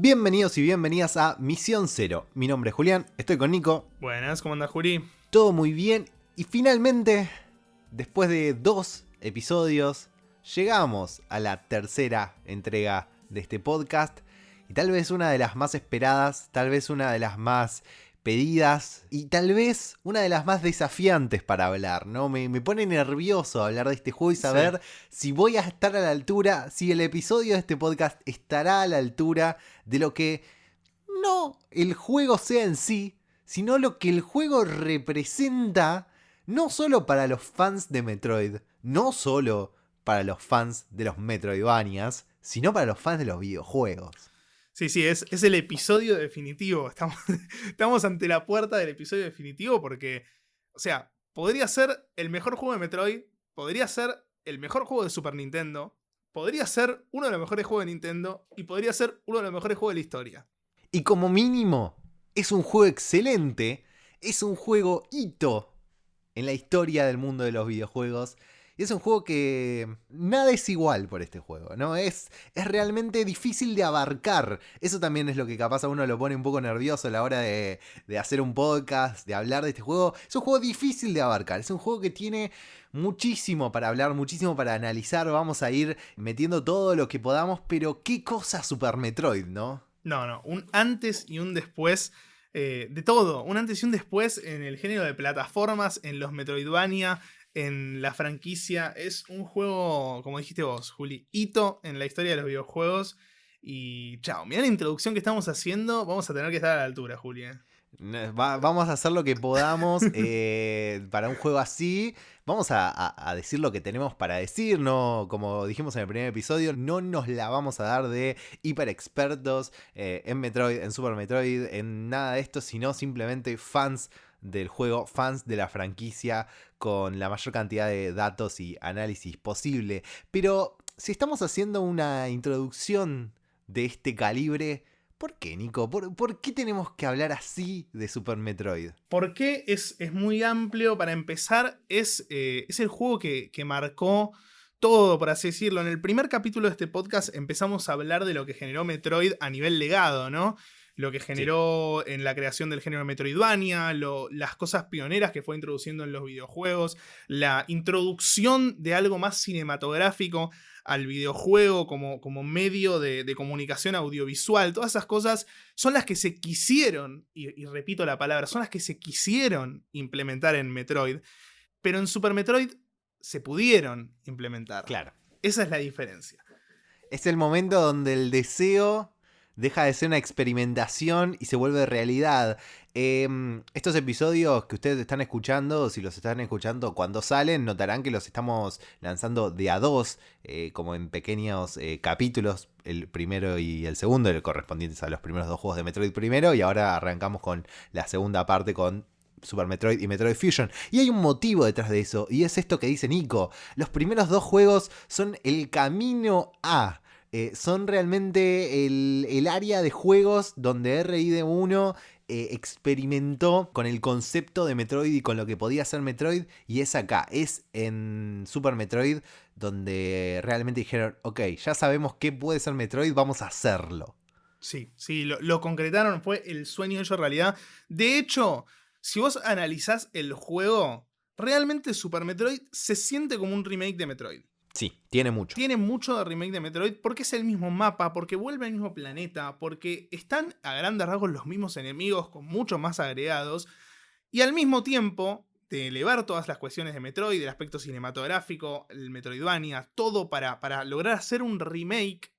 Bienvenidos y bienvenidas a Misión Cero. Mi nombre es Julián, estoy con Nico. Buenas, ¿cómo anda Juli? Todo muy bien y finalmente, después de 2 episodios, llegamos a la tercera entrega de este podcast. Y tal vez una de las más esperadas, tal vez una de las más pedidas y tal vez una de las más desafiantes para hablar, ¿no? Me pone nervioso hablar de este juego y saber si voy a estar a la altura, si el episodio de este podcast estará a la altura de lo que no el juego sea en sí, sino lo que el juego representa, no solo para los fans de Metroid, no solo para los fans de los Metroidvanias, sino para los fans de los videojuegos. Sí, es el episodio definitivo. Estamos ante la puerta del episodio definitivo porque, o sea, podría ser el mejor juego de Metroid, podría ser el mejor juego de Super Nintendo, podría ser uno de los mejores juegos de Nintendo y podría ser uno de los mejores juegos de la historia. Y como mínimo, es un juego excelente, es un juego hito en la historia del mundo de los videojuegos. Y es un juego que nada es igual por este juego, ¿no? Es realmente difícil de abarcar. Eso también es lo que capaz a uno lo pone un poco nervioso a la hora de hacer un podcast, de hablar de este juego. Es un juego difícil de abarcar. Es un juego que tiene muchísimo para hablar, muchísimo para analizar. Vamos a ir metiendo todo lo que podamos, pero qué cosa Super Metroid, ¿no? No, un antes y un después de todo. Un antes y un después en el género de plataformas, en los Metroidvania, en la franquicia. Es un juego, como dijiste vos, Juli, hito en la historia de los videojuegos. Y chao, mirá la introducción que estamos haciendo. Vamos a tener que estar a la altura, Juli. Vamos a hacer lo que podamos para un juego así. Vamos a decir lo que tenemos para decir, ¿no? Como dijimos en el primer episodio, no nos la vamos a dar de hiper expertos en Metroid, en Super Metroid, en nada de esto, sino simplemente fans del juego, fans de la franquicia, con la mayor cantidad de datos y análisis posible. Pero si estamos haciendo una introducción de este calibre, ¿por qué, Nico? ¿Por qué tenemos que hablar así de Super Metroid? ¿Por qué? Es muy amplio. Para empezar, es el juego que marcó todo, por así decirlo. En el primer capítulo de este podcast empezamos a hablar de lo que generó Metroid a nivel legado, ¿no? Lo que generó en la creación del género Metroidvania, las cosas pioneras que fue introduciendo en los videojuegos, la introducción de algo más cinematográfico al videojuego como medio de comunicación audiovisual. Todas esas cosas son las que se quisieron, y repito la palabra, son las que se quisieron implementar en Metroid, pero en Super Metroid se pudieron implementar. Claro. Esa es la diferencia. Es el momento donde el deseo deja de ser una experimentación y se vuelve realidad. Estos episodios que ustedes están escuchando, si los están escuchando cuando salen, notarán que los estamos lanzando de a dos, como en pequeños capítulos, el primero y el segundo, correspondientes a los primeros 2 juegos de Metroid primero, y ahora arrancamos con la segunda parte con Super Metroid y Metroid Fusion. Y hay un motivo detrás de eso, y es esto que dice Nico. Los primeros 2 juegos son el camino a... son realmente el área de juegos donde RID1 experimentó con el concepto de Metroid y con lo que podía ser Metroid, y es acá, es en Super Metroid donde realmente dijeron, ok, ya sabemos qué puede ser Metroid, vamos a hacerlo. Sí, lo concretaron, fue el sueño hecho realidad. De hecho, si vos analizás el juego, realmente Super Metroid se siente como un remake de Metroid. Sí, tiene mucho. Tiene mucho de remake de Metroid porque es el mismo mapa, porque vuelve al mismo planeta, porque están a grandes rasgos los mismos enemigos con muchos más agregados, y al mismo tiempo de elevar todas las cuestiones de Metroid, el aspecto cinematográfico, el Metroidvania, todo para lograr hacer un remake.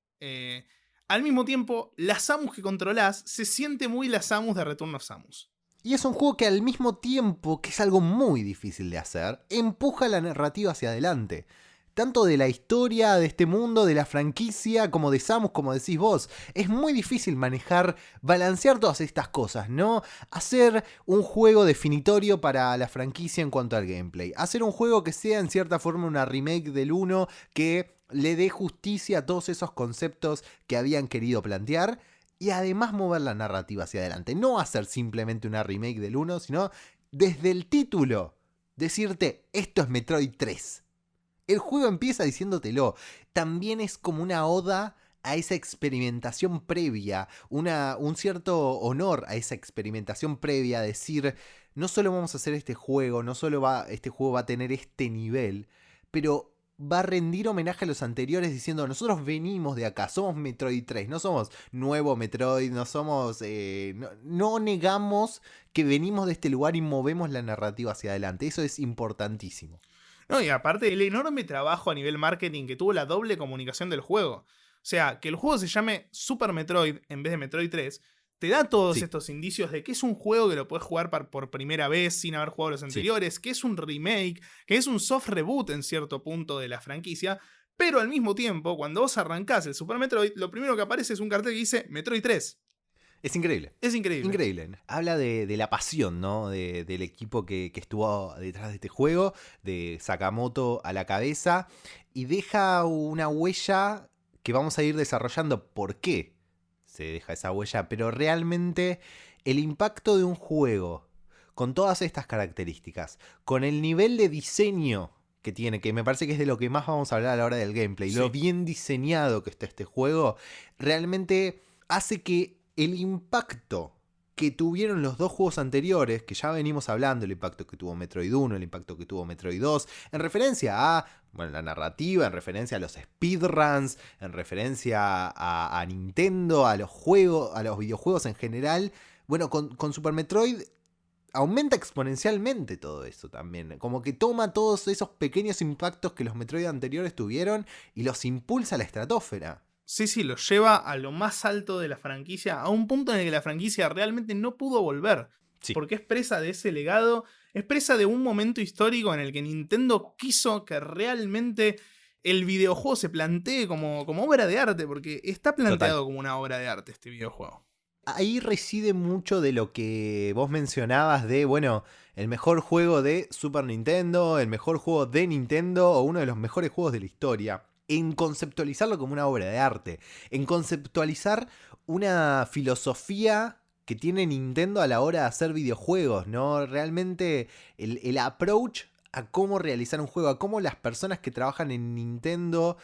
Al mismo tiempo, la Samus que controlás se siente muy la Samus de Return of Samus. Y es un juego que al mismo tiempo, que es algo muy difícil de hacer, empuja la narrativa hacia adelante. Tanto de la historia de este mundo, de la franquicia, como de Samus, como decís vos. Es muy difícil manejar, balancear todas estas cosas, ¿no? Hacer un juego definitorio para la franquicia en cuanto al gameplay. Hacer un juego que sea en cierta forma una remake del 1, que le dé justicia a todos esos conceptos que habían querido plantear. Y además mover la narrativa hacia adelante. No hacer simplemente una remake del 1, sino desde el título decirte, esto es Metroid 3. El juego empieza diciéndotelo. También es como una oda a esa experimentación previa, un cierto honor a esa experimentación previa, decir, no solo vamos a hacer este juego, no solo este juego va a tener este nivel, pero va a rendir homenaje a los anteriores diciendo, nosotros venimos de acá, somos Metroid 3, no somos nuevo Metroid, no somos... no negamos que venimos de este lugar y movemos la narrativa hacia adelante, eso es importantísimo. No, y aparte el enorme trabajo a nivel marketing que tuvo la doble comunicación del juego. O sea, que el juego se llame Super Metroid en vez de Metroid 3, te da todos estos indicios de que es un juego que lo puedes jugar por primera vez sin haber jugado los anteriores, que es un remake, que es un soft reboot en cierto punto de la franquicia, pero al mismo tiempo, cuando vos arrancás el Super Metroid, lo primero que aparece es un cartel que dice Metroid 3. Es increíble. Es increíble. Increíble. Habla de la pasión, ¿no? Del equipo que estuvo detrás de este juego, de Sakamoto a la cabeza, y deja una huella que vamos a ir desarrollando. ¿Por qué se deja esa huella? Pero realmente el impacto de un juego con todas estas características, con el nivel de diseño que tiene, que me parece que es de lo que más vamos a hablar a la hora del gameplay, lo bien diseñado que está este juego, realmente hace que el impacto que tuvieron los dos juegos anteriores, que ya venimos hablando, el impacto que tuvo Metroid 1, el impacto que tuvo Metroid 2, en referencia a la narrativa, en referencia a los speedruns, en referencia a Nintendo, a los juegos, a los videojuegos en general. Bueno, con Super Metroid aumenta exponencialmente todo eso también. Como que toma todos esos pequeños impactos que los Metroid anteriores tuvieron y los impulsa a la estratosfera. Sí, lo lleva a lo más alto de la franquicia, a un punto en el que la franquicia realmente no pudo volver. Sí. Porque es presa de ese legado, es presa de un momento histórico en el que Nintendo quiso que realmente el videojuego se plantee como obra de arte, porque está planteado como una obra de arte este videojuego. Ahí reside mucho de lo que vos mencionabas de, bueno, el mejor juego de Super Nintendo, el mejor juego de Nintendo o uno de los mejores juegos de la historia. En conceptualizarlo como una obra de arte, en conceptualizar una filosofía que tiene Nintendo a la hora de hacer videojuegos, ¿no? Realmente el approach a cómo realizar un juego, a cómo las personas que trabajan en Nintendo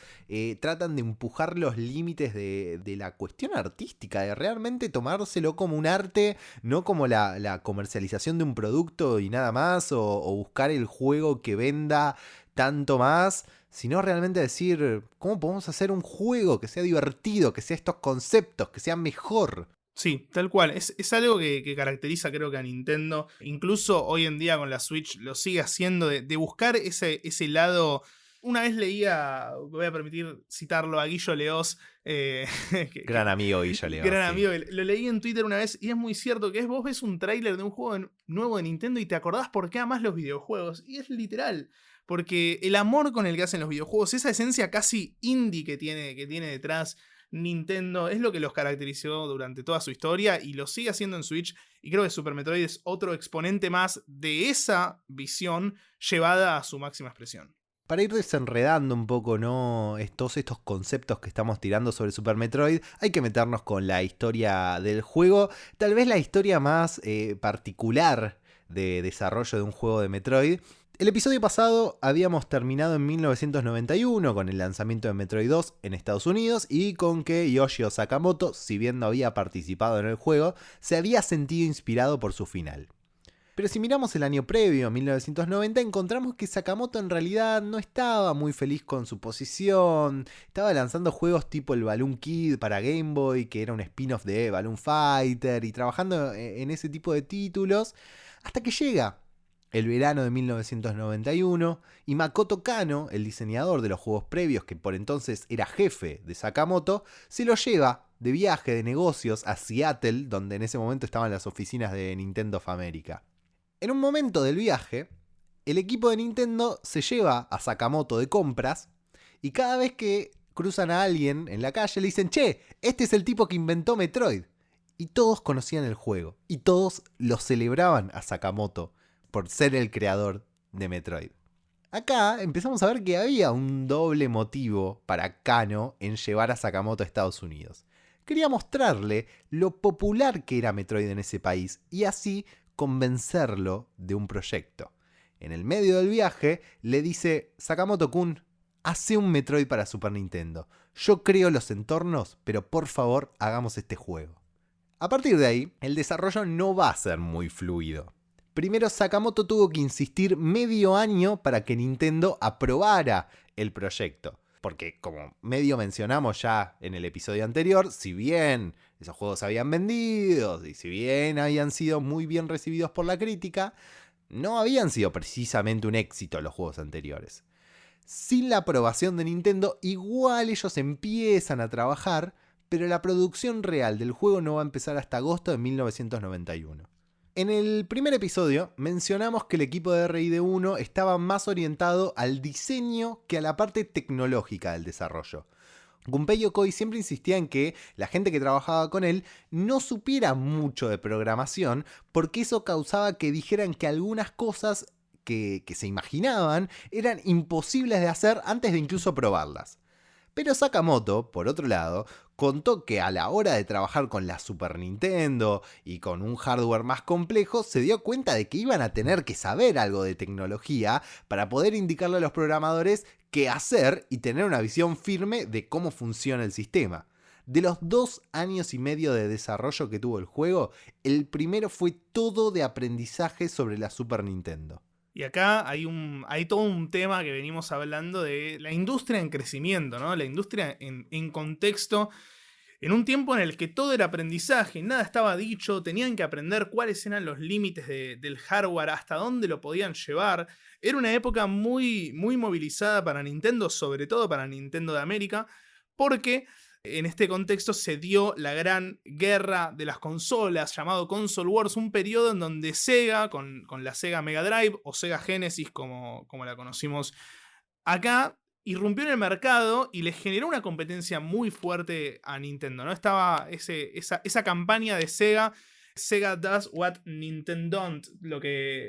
tratan de empujar los límites de la cuestión artística, de realmente tomárselo como un arte, no como la comercialización de un producto y nada más, o buscar el juego que venda tanto más, sino realmente decir, ¿cómo podemos hacer un juego que sea divertido, que sea estos conceptos, que sea mejor? Sí, tal cual. Es algo que caracteriza, creo que a Nintendo. Incluso hoy en día con la Switch lo sigue haciendo, de buscar ese lado. Una vez leía, voy a permitir citarlo a Guillo Leoz. Gran amigo Guillo Leoz. Gran amigo. Lo leí en Twitter una vez y es muy cierto que vos ves un tráiler de un juego nuevo de Nintendo y te acordás por qué amás los videojuegos. Y es literal. Porque el amor con el que hacen los videojuegos, esa esencia casi indie que tiene detrás Nintendo, es lo que los caracterizó durante toda su historia y lo sigue haciendo en Switch. Y creo que Super Metroid es otro exponente más de esa visión llevada a su máxima expresión. Para ir desenredando un poco, ¿no? Todos estos conceptos que estamos tirando sobre Super Metroid, hay que meternos con la historia del juego. Tal vez la historia más particular de desarrollo de un juego de Metroid. El episodio pasado habíamos terminado en 1991 con el lanzamiento de Metroid 2 en Estados Unidos y con que Yoshio Sakamoto, si bien no había participado en el juego, se había sentido inspirado por su final. Pero si miramos el año previo, 1990, encontramos que Sakamoto en realidad no estaba muy feliz con su posición. Estaba lanzando juegos tipo el Balloon Kid para Game Boy, que era un spin-off de Balloon Fighter, y trabajando en ese tipo de títulos, hasta que llega el verano de 1991, y Makoto Kano, el diseñador de los juegos previos, que por entonces era jefe de Sakamoto, se lo lleva de viaje de negocios a Seattle, donde en ese momento estaban las oficinas de Nintendo of America. En un momento del viaje, el equipo de Nintendo se lleva a Sakamoto de compras, y cada vez que cruzan a alguien en la calle le dicen, che, este es el tipo que inventó Metroid. Y todos conocían el juego, y todos lo celebraban a Sakamoto por ser el creador de Metroid. Acá empezamos a ver que había un doble motivo para Kano en llevar a Sakamoto a Estados Unidos. Quería mostrarle lo popular que era Metroid en ese país y así convencerlo de un proyecto. En el medio del viaje le dice, Sakamoto-kun, Hacé un Metroid para Super Nintendo. Yo creo los entornos, pero por favor hagamos este juego. A partir de ahí, el desarrollo no va a ser muy fluido. Primero Sakamoto tuvo que insistir medio año para que Nintendo aprobara el proyecto. Porque como medio mencionamos ya en el episodio anterior, si bien esos juegos se habían vendido y si bien habían sido muy bien recibidos por la crítica, no habían sido precisamente un éxito los juegos anteriores. Sin la aprobación de Nintendo, igual ellos empiezan a trabajar, pero la producción real del juego no va a empezar hasta agosto de 1991. En el primer episodio mencionamos que el equipo de RID1 estaba más orientado al diseño que a la parte tecnológica del desarrollo. Gunpei Yokoi siempre insistía en que la gente que trabajaba con él no supiera mucho de programación porque eso causaba que dijeran que algunas cosas que se imaginaban eran imposibles de hacer antes de incluso probarlas. Pero Sakamoto, por otro lado, contó que a la hora de trabajar con la Super Nintendo y con un hardware más complejo, se dio cuenta de que iban a tener que saber algo de tecnología para poder indicarle a los programadores qué hacer y tener una visión firme de cómo funciona el sistema. De los 2 años y medio de desarrollo que tuvo el juego, el primero fue todo de aprendizaje sobre la Super Nintendo. Y acá hay todo un tema que venimos hablando de la industria en crecimiento, ¿no? La industria en contexto, en un tiempo en el que todo era aprendizaje, nada estaba dicho, tenían que aprender cuáles eran los límites del hardware, hasta dónde lo podían llevar. Era una época muy, muy movilizada para Nintendo, sobre todo para Nintendo de América, porque en este contexto se dio la gran guerra de las consolas, llamado Console Wars, un periodo en donde Sega, con la Sega Mega Drive o Sega Genesis como la conocimos acá, irrumpió en el mercado y le generó una competencia muy fuerte a Nintendo, ¿no? Estaba esa campaña de Sega does what Nintendo don't,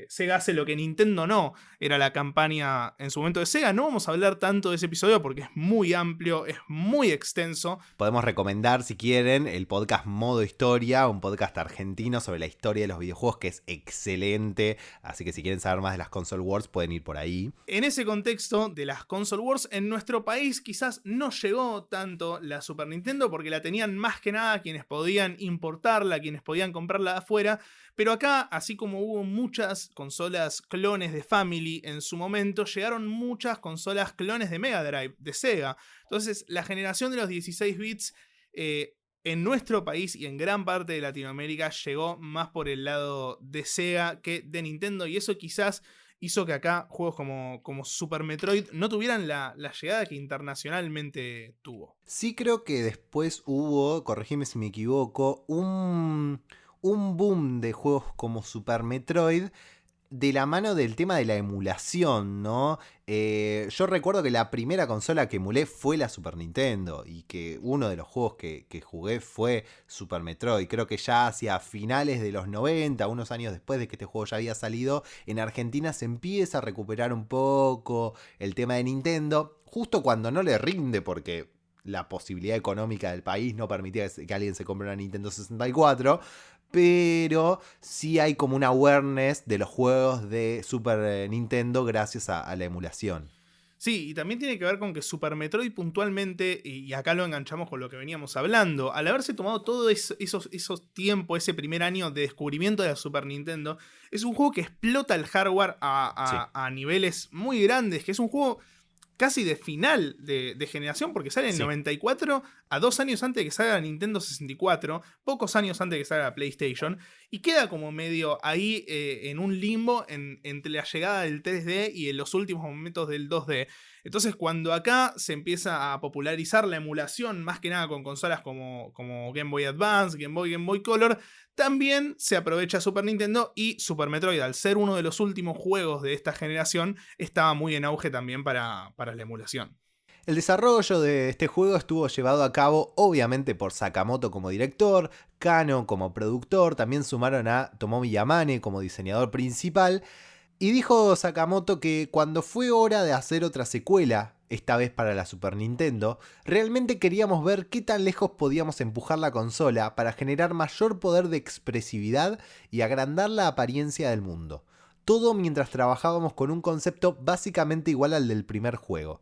Sega hace lo que Nintendo no, era la campaña en su momento de Sega. No vamos a hablar tanto de ese episodio porque es muy amplio, es muy extenso. Podemos recomendar, si quieren, el podcast Modo Historia, un podcast argentino sobre la historia de los videojuegos que es excelente, así que si quieren saber más de las Console Wars pueden ir por ahí. En ese contexto de las Console Wars, en nuestro país quizás no llegó tanto la Super Nintendo porque la tenían más que nada quienes podían importarla, quienes podían comprarla de afuera, pero acá, así como hubo muchas consolas clones de Family en su momento, llegaron muchas consolas clones de Mega Drive, de Sega. Entonces, la generación de los 16 bits en nuestro país y en gran parte de Latinoamérica llegó más por el lado de Sega que de Nintendo, y eso quizás hizo que acá juegos como Super Metroid no tuvieran la llegada que internacionalmente tuvo. Sí creo que después hubo, corregime si me equivoco, un boom de juegos como Super Metroid de la mano del tema de la emulación, ¿no? Yo recuerdo que la primera consola que emulé fue la Super Nintendo y que uno de los juegos que jugué fue Super Metroid. Creo que ya hacia finales de los 90, unos años después de que este juego ya había salido, en Argentina se empieza a recuperar un poco el tema de Nintendo, justo cuando no le rinde porque la posibilidad económica del país no permitía que alguien se compre una Nintendo 64, pero sí hay como una awareness de los juegos de Super Nintendo gracias a la emulación. Sí, y también tiene que ver con que Super Metroid puntualmente, y acá lo enganchamos con lo que veníamos hablando, al haberse tomado todo esos tiempos, ese primer año de descubrimiento de la Super Nintendo, es un juego que explota el hardware a niveles muy grandes, que es un juego casi de final de generación, porque sale en 94, a 2 años antes de que salga la Nintendo 64, pocos años antes de que salga la PlayStation, y queda como medio ahí en un limbo entre la llegada del 3D y en los últimos momentos del 2D. Entonces, cuando acá se empieza a popularizar la emulación, más que nada con consolas como Game Boy Advance, Game Boy Color, también se aprovecha Super Nintendo, y Super Metroid, al ser uno de los últimos juegos de esta generación, estaba muy en auge también para la emulación. El desarrollo de este juego estuvo llevado a cabo obviamente por Sakamoto como director, Kano como productor, también sumaron a Tomomi Yamane como diseñador principal, y dijo Sakamoto que cuando fue hora de hacer otra secuela, esta vez para la Super Nintendo, realmente queríamos ver qué tan lejos podíamos empujar la consola para generar mayor poder de expresividad y agrandar la apariencia del mundo. Todo mientras trabajábamos con un concepto básicamente igual al del primer juego.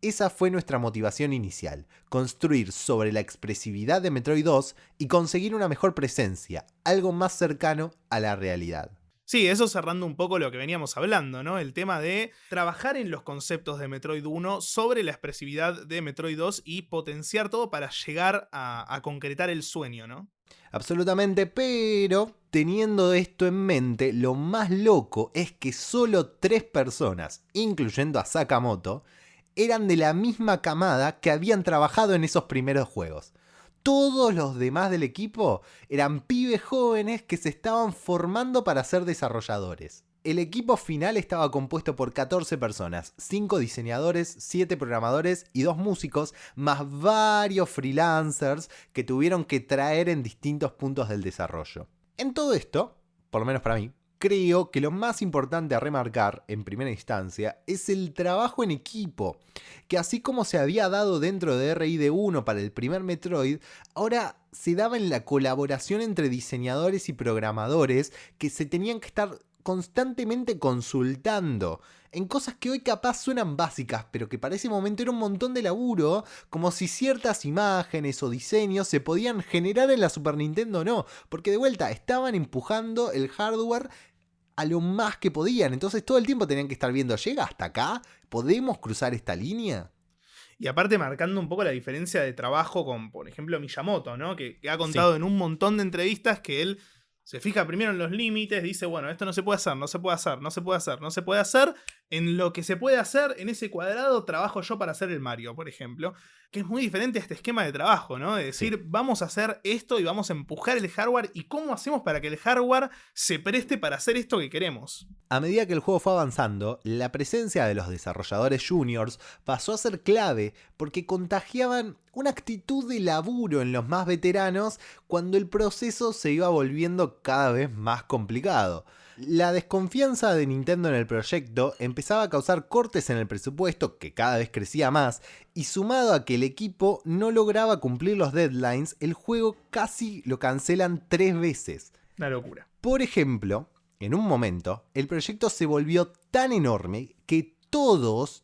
Esa fue nuestra motivación inicial, construir sobre la expresividad de Metroid 2 y conseguir una mejor presencia, algo más cercano a la realidad. Sí, eso cerrando un poco lo que veníamos hablando, ¿no? El tema de trabajar en los conceptos de Metroid 1 sobre la expresividad de Metroid 2 y potenciar todo para llegar a concretar el sueño, ¿no? Absolutamente, pero teniendo esto en mente, lo más loco es que solo 3 personas, incluyendo a Sakamoto, eran de la misma camada que habían trabajado en esos primeros juegos. Todos los demás del equipo eran pibes jóvenes que se estaban formando para ser desarrolladores. El equipo final estaba compuesto por 14 personas, 5 diseñadores, 7 programadores y 2 músicos, más varios freelancers que tuvieron que traer en distintos puntos del desarrollo. En todo esto, por lo menos para mí, creo que lo más importante a remarcar en primera instancia es el trabajo en equipo, que así como se había dado dentro de RID1 para el primer Metroid, ahora se daba en la colaboración entre diseñadores y programadores que se tenían que estar constantemente consultando en cosas que hoy capaz suenan básicas, pero que para ese momento era un montón de laburo, como si ciertas imágenes o diseños se podían generar en la Super Nintendo o no, porque de vuelta estaban empujando el hardware a lo más que podían, entonces todo el tiempo tenían que estar viendo, ¿llega hasta acá? ¿Podemos cruzar esta línea? Y aparte marcando un poco la diferencia de trabajo con, por ejemplo, Miyamoto, ¿no? Que ha contado en un montón de entrevistas que él se fija primero en los límites, dice, bueno, esto no se puede hacer, no se puede hacer, no se puede hacer, no se puede hacer. En lo que se puede hacer, en ese cuadrado, trabajo yo para hacer el Mario, por ejemplo. Que es muy diferente a este esquema de trabajo, ¿no? De decir, vamos a hacer esto y vamos a empujar el hardware. ¿Y cómo hacemos para que el hardware se preste para hacer esto que queremos? A medida que el juego fue avanzando, la presencia de los desarrolladores juniors pasó a ser clave porque contagiaban una actitud de laburo en los más veteranos cuando el proceso se iba volviendo cada vez más complicado. La desconfianza de Nintendo en el proyecto empezaba a causar cortes en el presupuesto, que cada vez crecía más, y sumado a que el equipo no lograba cumplir los deadlines, el juego casi lo cancelan 3 veces. Una locura. Por ejemplo, en un momento, el proyecto se volvió tan enorme que todos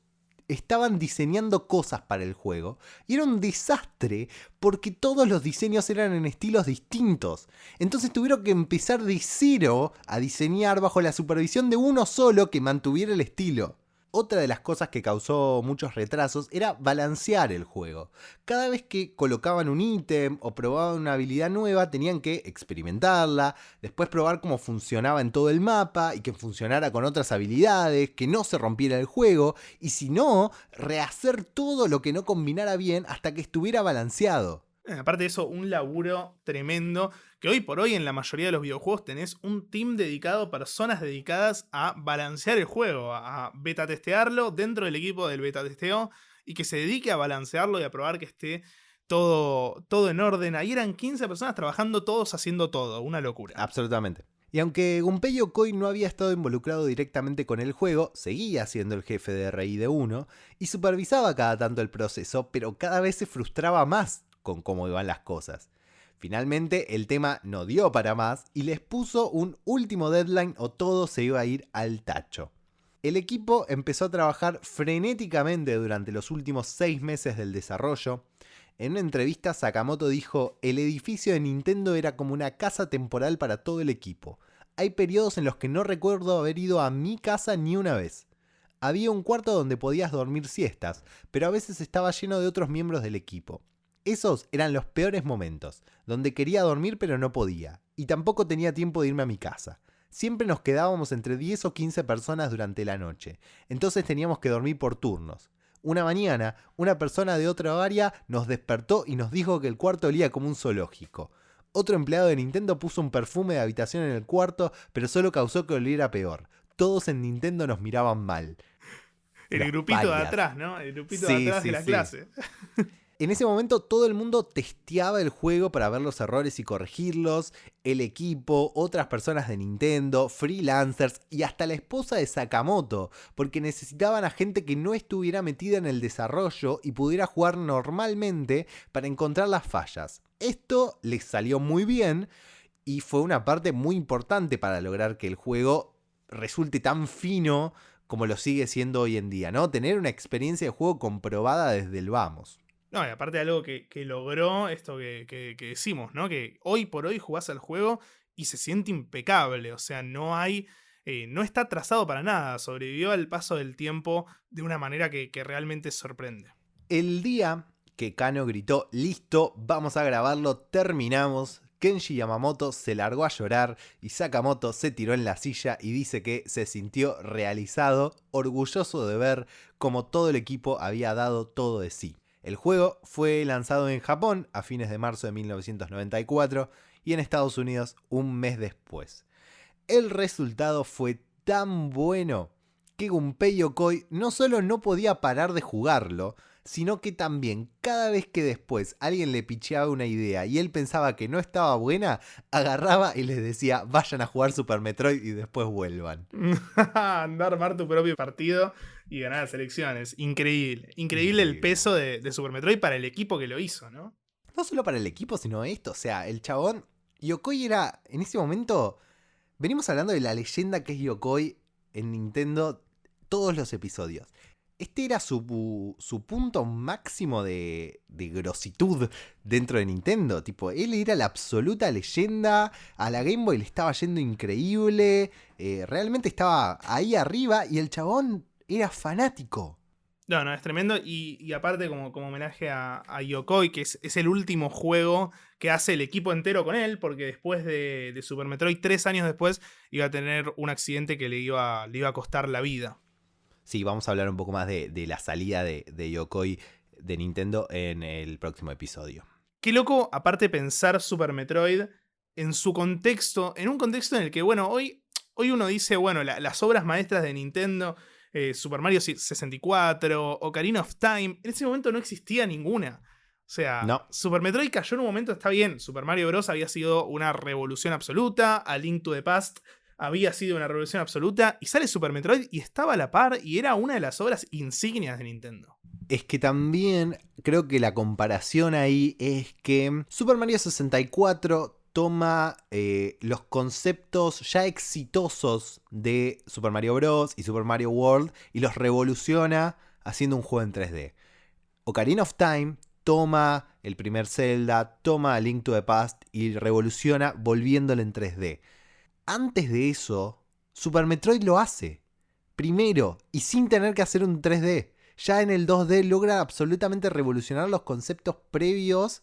estaban diseñando cosas para el juego y era un desastre porque todos los diseños eran en estilos distintos. Entonces tuvieron que empezar de cero a diseñar bajo la supervisión de uno solo que mantuviera el estilo. Otra de las cosas que causó muchos retrasos era balancear el juego. Cada vez que colocaban un ítem o probaban una habilidad nueva tenían que experimentarla, después probar cómo funcionaba en todo el mapa y que funcionara con otras habilidades, que no se rompiera el juego y si no, rehacer todo lo que no combinara bien hasta que estuviera balanceado. Aparte de eso, un laburo tremendo, que hoy por hoy en la mayoría de los videojuegos tenés un team dedicado, personas dedicadas a balancear el juego, a beta testearlo dentro del equipo del beta testeo y que se dedique a balancearlo y a probar que esté todo en orden. Ahí eran 15 personas trabajando todos haciendo todo, una locura. Absolutamente. Y aunque Gunpei Yokoi no había estado involucrado directamente con el juego, seguía siendo el jefe de RID1 y supervisaba cada tanto el proceso, pero cada vez se frustraba más con cómo iban las cosas. Finalmente el tema no dio para más y les puso un último deadline o todo se iba a ir al tacho. El equipo empezó a trabajar frenéticamente durante los últimos 6 meses del desarrollo. En una entrevista Sakamoto dijo: el edificio de Nintendo era como una casa temporal para todo el equipo. Hay periodos en los que no recuerdo haber ido a mi casa ni una vez. Había un cuarto donde podías dormir siestas, pero a veces estaba lleno de otros miembros del equipo. Esos eran los peores momentos, donde quería dormir pero no podía, y tampoco tenía tiempo de irme a mi casa. Siempre nos quedábamos entre 10 o 15 personas durante la noche, entonces teníamos que dormir por turnos. Una mañana, una persona de otra área nos despertó y nos dijo que el cuarto olía como un zoológico. Otro empleado de Nintendo puso un perfume de habitación en el cuarto, pero solo causó que oliera peor. Todos en Nintendo nos miraban mal. El grupito de atrás, ¿no? El grupito de atrás de la clase. En ese momento todo el mundo testeaba el juego para ver los errores y corregirlos, el equipo, otras personas de Nintendo, freelancers y hasta la esposa de Sakamoto, porque necesitaban a gente que no estuviera metida en el desarrollo y pudiera jugar normalmente para encontrar las fallas. Esto les salió muy bien y fue una parte muy importante para lograr que el juego resulte tan fino como lo sigue siendo hoy en día, ¿no? Tener una experiencia de juego comprobada desde el vamos. No, y aparte de algo que logró esto que decimos, ¿no? Que hoy por hoy jugás al juego y se siente impecable. O sea, no hay. No está trazado para nada. Sobrevivió al paso del tiempo de una manera que realmente sorprende. El día que Kano gritó, listo, vamos a grabarlo, terminamos. Kenji Yamamoto se largó a llorar y Sakamoto se tiró en la silla y dice que se sintió realizado, orgulloso de ver cómo todo el equipo había dado todo de sí. El juego fue lanzado en Japón a fines de marzo de 1994 y en Estados Unidos un mes después. El resultado fue tan bueno que Gunpei Yokoi no solo no podía parar de jugarlo, sino que también cada vez que después alguien le picheaba una idea y él pensaba que no estaba buena, agarraba y les decía vayan a jugar Super Metroid y después vuelvan. Andar a armar tu propio partido y ganar las elecciones. Increíble. Increíble el peso de Super Metroid para el equipo que lo hizo, ¿no? No solo para el equipo, sino esto. O sea, el chabón... Yokoi era, en ese momento... Venimos hablando de la leyenda que es Yokoi en Nintendo todos los episodios. Este era su punto máximo de grositud dentro de Nintendo. Tipo, él era la absoluta leyenda. A la Game Boy le estaba yendo increíble. Realmente estaba ahí arriba y el chabón era fanático. No, es tremendo. Y aparte, como homenaje a Yokoi, que es el último juego que hace el equipo entero con él, porque después de Super Metroid, 3 años después, iba a tener un accidente que le iba a costar la vida. Sí, vamos a hablar un poco más de la salida de Yokoi de Nintendo en el próximo episodio. Qué loco, aparte, pensar Super Metroid en su contexto, en un contexto en el que, bueno, hoy uno dice, bueno, las obras maestras de Nintendo, Super Mario 64, Ocarina of Time, en ese momento no existía ninguna. O sea, no. Super Metroid cayó en un momento, está bien, Super Mario Bros. Había sido una revolución absoluta, A Link to the Past había sido una revolución absoluta, y sale Super Metroid y estaba a la par y era una de las obras insignias de Nintendo. Es que también creo que la comparación ahí es que Super Mario 64 toma los conceptos ya exitosos de Super Mario Bros. Y Super Mario World y los revoluciona haciendo un juego en 3D. Ocarina of Time toma el primer Zelda, toma A Link to the Past y revoluciona volviéndolo en 3D. Antes de eso, Super Metroid lo hace. Primero, y sin tener que hacer un 3D. Ya en el 2D logra absolutamente revolucionar los conceptos previos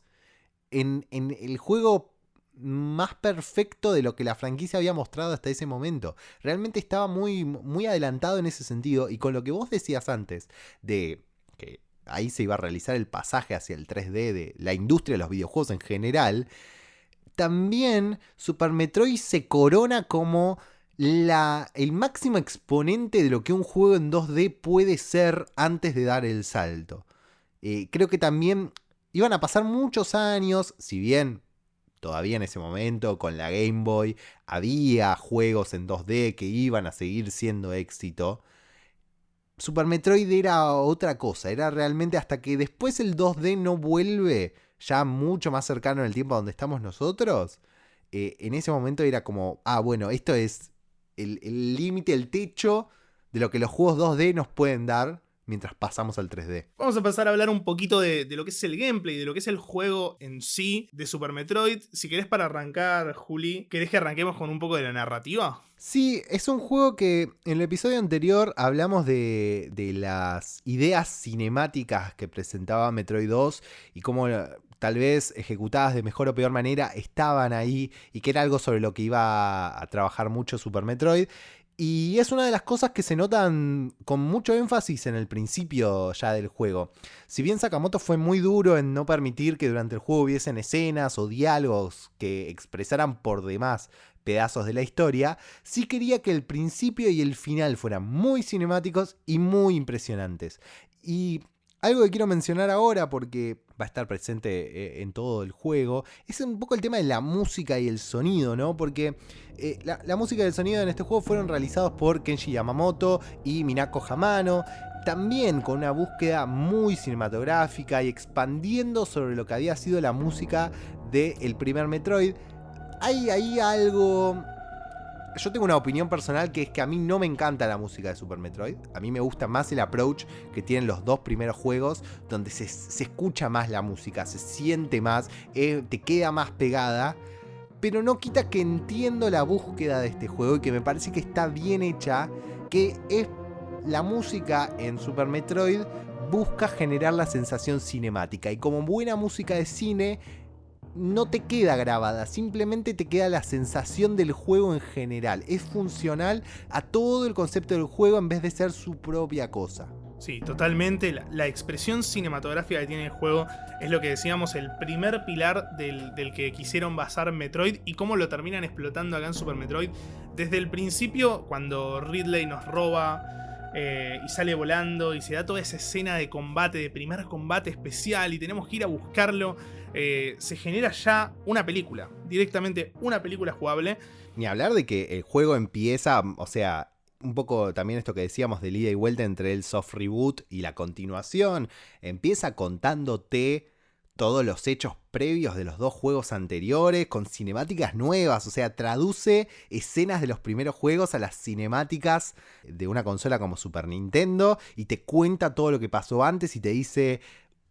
en el juego más perfecto de lo que la franquicia había mostrado hasta ese momento. Realmente estaba muy, muy adelantado en ese sentido. Y con lo que vos decías antes, de que ahí se iba a realizar el pasaje hacia el 3D de la industria de los videojuegos en general, también Super Metroid se corona como el máximo exponente de lo que un juego en 2D puede ser antes de dar el salto. Creo que también iban a pasar muchos años, si bien todavía en ese momento con la Game Boy había juegos en 2D que iban a seguir siendo éxito. Super Metroid era otra cosa, era realmente hasta que después el 2D no vuelve ya mucho más cercano en el tiempo donde estamos nosotros. En ese momento era como, bueno, esto es el límite, el techo de lo que los juegos 2D nos pueden dar mientras pasamos al 3D. Vamos a pasar a hablar un poquito de lo que es el gameplay, de lo que es el juego en sí de Super Metroid. Si querés para arrancar, Juli, ¿querés que arranquemos con un poco de la narrativa? Sí, es un juego que en el episodio anterior hablamos de las ideas cinemáticas que presentaba Metroid 2 y cómo tal vez ejecutadas de mejor o peor manera estaban ahí y que era algo sobre lo que iba a trabajar mucho Super Metroid. Y es una de las cosas que se notan con mucho énfasis en el principio ya del juego. Si bien Sakamoto fue muy duro en no permitir que durante el juego hubiesen escenas o diálogos que expresaran por demás pedazos de la historia, sí quería que el principio y el final fueran muy cinemáticos y muy impresionantes. Y algo que quiero mencionar ahora, porque va a estar presente en todo el juego, es un poco el tema de la música y el sonido, ¿no? Porque la música y el sonido en este juego fueron realizados por Kenji Yamamoto y Minako Hamano, también con una búsqueda muy cinematográfica y expandiendo sobre lo que había sido la música del primer Metroid. Hay ahí algo Yo tengo una opinión personal que es que a mí no me encanta la música de Super Metroid. A mí me gusta más el approach que tienen los dos primeros juegos, donde se escucha más la música, se siente más, te queda más pegada. Pero no quita que entiendo la búsqueda de este juego y que me parece que está bien hecha, que es la música en Super Metroid busca generar la sensación cinemática. Y como buena música de cine, no te queda grabada, simplemente te queda la sensación del juego en general. Es funcional a todo el concepto del juego en vez de ser su propia cosa. Sí, totalmente. La expresión cinematográfica que tiene el juego es lo que decíamos, el primer pilar del que quisieron basar Metroid y cómo lo terminan explotando acá en Super Metroid. Desde el principio, cuando Ridley nos roba y sale volando y se da toda esa escena de combate, de primer combate especial y tenemos que ir a buscarlo, se genera ya una película, directamente una película jugable. Ni hablar de que el juego empieza, o sea, un poco también esto que decíamos de ida y vuelta entre el soft reboot y la continuación. Empieza contándote todos los hechos previos de los dos juegos anteriores con cinemáticas nuevas. O sea, traduce escenas de los primeros juegos a las cinemáticas de una consola como Super Nintendo y te cuenta todo lo que pasó antes y te dice: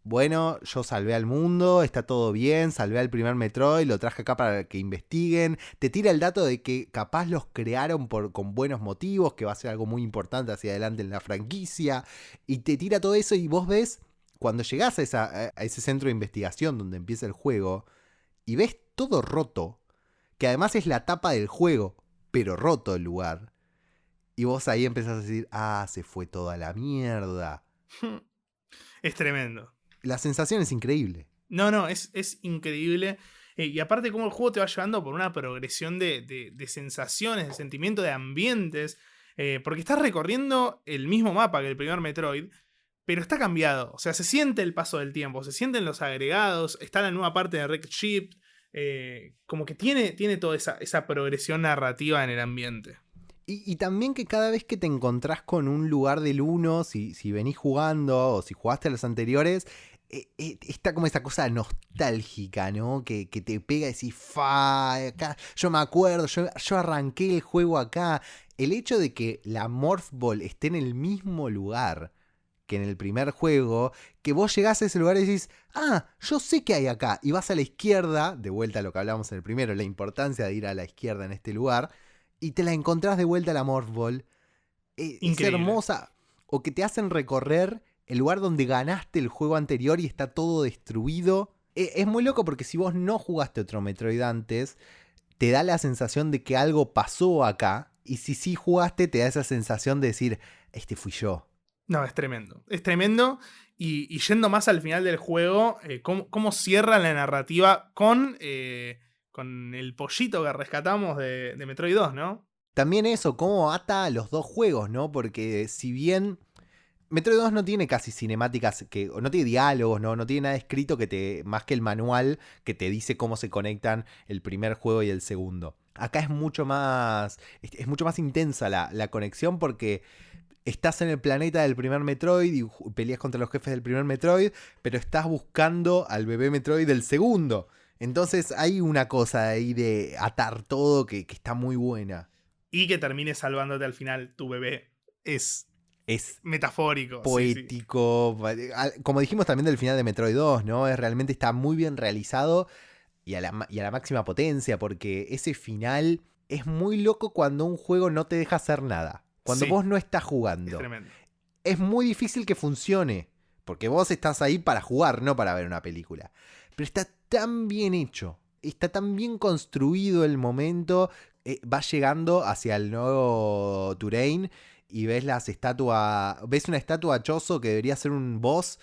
bueno, yo salvé al mundo, está todo bien, salvé al primer Metroid, lo traje acá para que investiguen. Te tira el dato de que capaz los crearon con buenos motivos, que va a ser algo muy importante hacia adelante en la franquicia. Y te tira todo eso y vos ves, cuando llegás a ese centro de investigación donde empieza el juego, y ves todo roto, que además es la tapa del juego, pero roto el lugar. Y vos ahí empezás a decir: ah, se fue toda la mierda. Es tremendo. La sensación es increíble. No, es increíble. Y aparte cómo el juego te va llevando por una progresión de sensaciones, de sentimiento, de ambientes. Porque estás recorriendo el mismo mapa que el primer Metroid, pero está cambiado. O sea, se siente el paso del tiempo, se sienten los agregados, está la nueva parte de Wrecked Ship. Como que tiene toda esa progresión narrativa en el ambiente. Y también que cada vez que te encontrás con un lugar del 1, si venís jugando o si jugaste a los anteriores, está como esa cosa nostálgica, ¿no? Que te pega y decís: fa, acá, yo me acuerdo, yo arranqué el juego acá. El hecho de que la Morph Ball esté en el mismo lugar que en el primer juego, que vos llegás a ese lugar y decís: ah, yo sé qué hay acá. Y vas a la izquierda, de vuelta a lo que hablamos en el primero, la importancia de ir a la izquierda en este lugar, y te la encontrás de vuelta a la Morph Ball. Es hermosa. O que te hacen recorrer el lugar donde ganaste el juego anterior y está todo destruido. Es muy loco porque si vos no jugaste otro Metroid antes, te da la sensación de que algo pasó acá. Y si sí jugaste, te da esa sensación de decir: este fui yo. No, es tremendo. Es tremendo. Y yendo más al final del juego, cómo cierra la narrativa con el pollito que rescatamos de Metroid 2, ¿no? También eso, cómo ata a los dos juegos, ¿no? Porque si bien Metroid 2 no tiene casi cinemáticas, no tiene diálogos, no tiene nada escrito más que el manual que te dice cómo se conectan el primer juego y el segundo. Acá es mucho más intensa la conexión porque estás en el planeta del primer Metroid y peleas contra los jefes del primer Metroid, pero estás buscando al bebé Metroid del segundo. Entonces hay una cosa ahí de atar todo que está muy buena. Y que termine salvándote al final tu bebé. Es metafórico. Poético. Sí, sí. Como dijimos también del final de Metroid 2, ¿no? Realmente está muy bien realizado y a la máxima potencia, porque ese final es muy loco cuando un juego no te deja hacer nada. Cuando vos no estás jugando. Es tremendo. Es muy difícil que funcione, porque vos estás ahí para jugar, no para ver una película. Pero está tan bien hecho, está tan bien construido el momento. Vas llegando hacia el nuevo Touraine y ves una estatua Chozo que debería ser un boss,